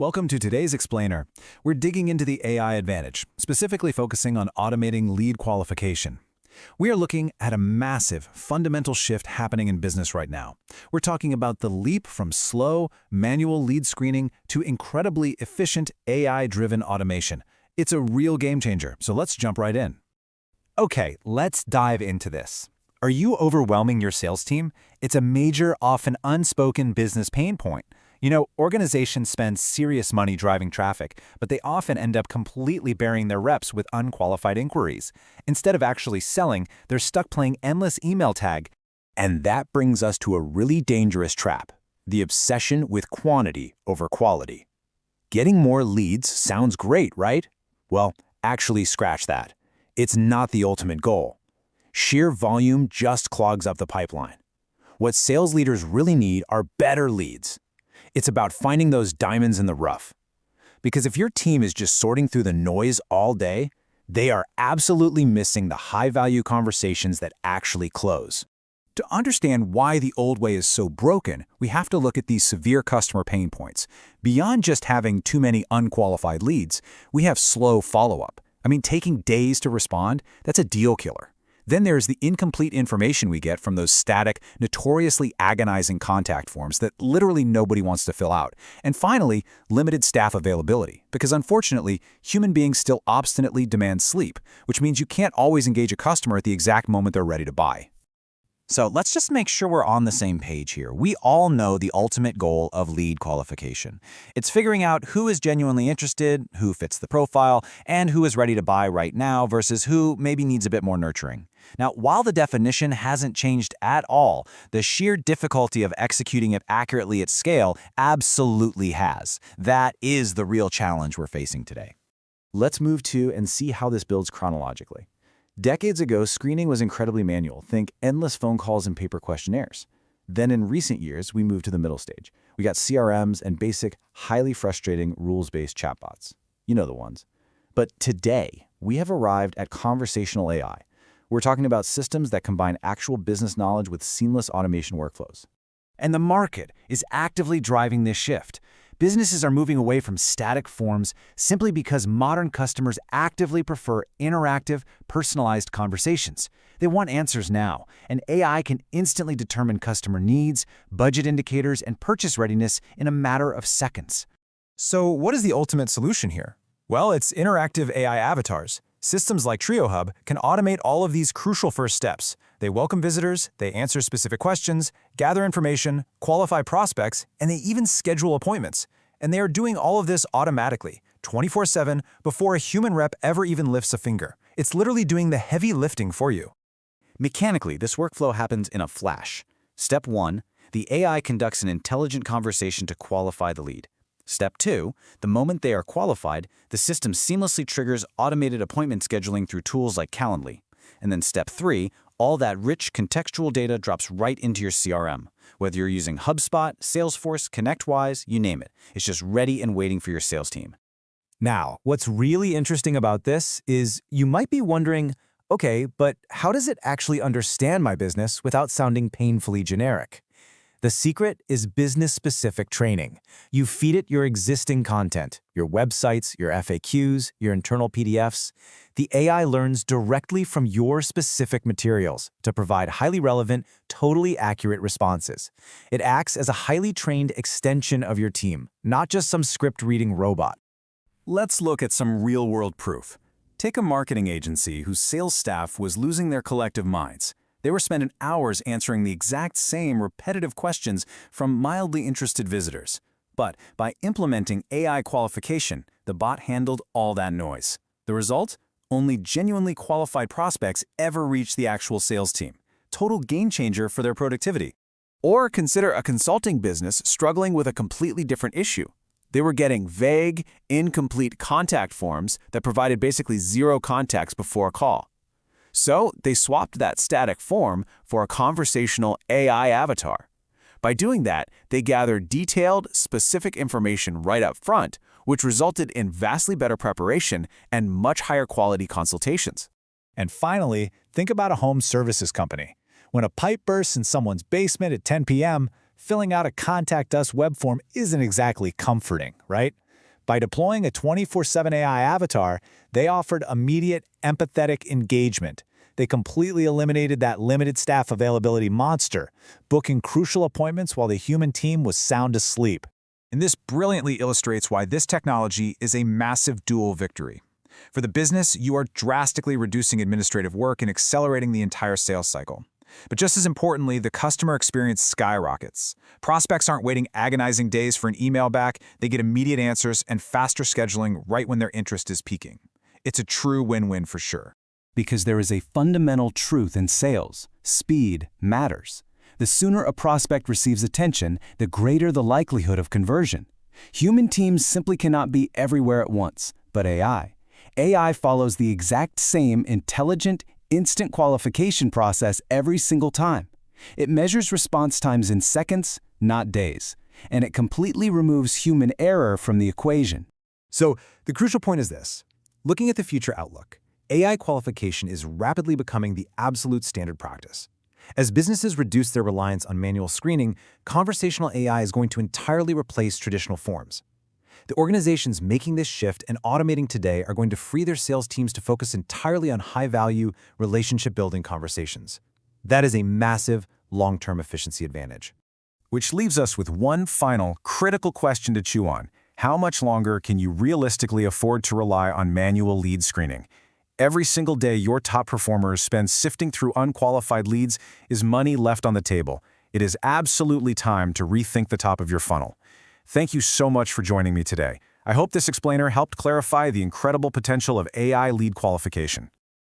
Welcome to today's Explainer. We're digging into the AI advantage, specifically focusing on automating lead qualification. We are looking at a massive, fundamental shift happening in business right now. We're talking about the leap from slow, manual lead screening to incredibly efficient AI-driven automation. It's a real game changer, so let's jump right in. Okay, let's dive into this. Are you overwhelming your sales team? It's a major, often unspoken business pain point. Organizations spend serious money driving traffic, but they often end up completely burying their reps with unqualified inquiries. Instead of actually selling, they're stuck playing endless email tag. And that brings us to a really dangerous trap: the obsession with quantity over quality. Getting more leads sounds great, right? Well, actually scratch that. It's not the ultimate goal. Sheer volume just clogs up the pipeline. What sales leaders really need are better leads. It's about finding those diamonds in the rough. Because if your team is just sorting through the noise all day, they are absolutely missing the high-value conversations that actually close. To understand why the old way is so broken, we have to look at these severe customer pain points. Beyond just having too many unqualified leads, we have slow follow-up. Taking days to respond, that's a deal killer. Then there's the incomplete information we get from those static, notoriously agonizing contact forms that literally nobody wants to fill out. And finally, limited staff availability, because unfortunately, human beings still obstinately demand sleep, which means you can't always engage a customer at the exact moment they're ready to buy. So let's just make sure we're on the same page here. We all know the ultimate goal of lead qualification. It's figuring out who is genuinely interested, who fits the profile, and who is ready to buy right now versus who maybe needs a bit more nurturing. Now, while the definition hasn't changed at all, the sheer difficulty of executing it accurately at scale absolutely has. That is the real challenge we're facing today. Let's move to and see how this builds chronologically. Decades ago, screening was incredibly manual. Think endless phone calls and paper questionnaires. Then in recent years, we moved to the middle stage. We got CRMs and basic, highly frustrating rules-based chatbots. You know the ones. But today, we have arrived at conversational AI. We're talking about systems that combine actual business knowledge with seamless automation workflows. And the market is actively driving this shift. Businesses are moving away from static forms simply because modern customers actively prefer interactive, personalized conversations. They want answers now, and AI can instantly determine customer needs, budget indicators, and purchase readiness in a matter of seconds. So what is the ultimate solution here? Well, it's interactive AI avatars. Systems like TrioHub can automate all of these crucial first steps. They welcome visitors, they answer specific questions, gather information, qualify prospects, and they even schedule appointments. And they are doing all of this automatically, 24/7, before a human rep ever even lifts a finger. It's literally doing the heavy lifting for you. Mechanically, this workflow happens in a flash. Step 1, the AI conducts an intelligent conversation to qualify the lead. Step 2, the moment they are qualified, the system seamlessly triggers automated appointment scheduling through tools like Calendly. And then Step 3, all that rich contextual data drops right into your CRM. Whether you're using HubSpot, Salesforce, ConnectWise, you name it. It's just ready and waiting for your sales team. Now, what's really interesting about this is you might be wondering, okay, but how does it actually understand my business without sounding painfully generic? The secret is business-specific training. You feed it your existing content, your websites, your FAQs, your internal PDFs. The AI learns directly from your specific materials to provide highly relevant, totally accurate responses. It acts as a highly trained extension of your team, not just some script-reading robot. Let's look at some real-world proof. Take a marketing agency whose sales staff was losing their collective minds. They were spending hours answering the exact same repetitive questions from mildly interested visitors. But by implementing AI qualification, the bot handled all that noise. The result? Only genuinely qualified prospects ever reached the actual sales team. Total game changer for their productivity. Or consider a consulting business struggling with a completely different issue. They were getting vague, incomplete contact forms that provided basically zero context before a call. So they swapped that static form for a conversational AI avatar. By doing that, they gathered detailed, specific information right up front, which resulted in vastly better preparation and much higher quality consultations. And finally, think about a home services company. When a pipe bursts in someone's basement at 10 p.m., filling out a Contact Us web form isn't exactly comforting, right? By deploying a 24/7 AI avatar, they offered immediate, empathetic engagement. They completely eliminated that limited staff availability monster, booking crucial appointments while the human team was sound asleep. And this brilliantly illustrates why this technology is a massive dual victory. For the business, you are drastically reducing administrative work and accelerating the entire sales cycle. But just as importantly, the customer experience skyrockets. Prospects aren't waiting agonizing days for an email back, they get immediate answers and faster scheduling right when their interest is peaking. It's a true win-win for sure. Because there is a fundamental truth in sales: speed matters. The sooner a prospect receives attention, the greater the likelihood of conversion. Human teams simply cannot be everywhere at once, but AI follows the exact same intelligent, instant qualification process every single time. It measures response times in seconds, not days, and it completely removes human error from the equation. So the crucial point is this. Looking at the future outlook, AI qualification is rapidly becoming the absolute standard practice. As businesses reduce their reliance on manual screening, conversational AI is going to entirely replace traditional forms. The organizations making this shift and automating today are going to free their sales teams to focus entirely on high-value, relationship-building conversations. That is a massive, long-term efficiency advantage. Which leaves us with one final, critical question to chew on. How much longer can you realistically afford to rely on manual lead screening? Every single day your top performers spend sifting through unqualified leads is money left on the table. It is absolutely time to rethink the top of your funnel. Thank you so much for joining me today. I hope this explainer helped clarify the incredible potential of AI lead qualification.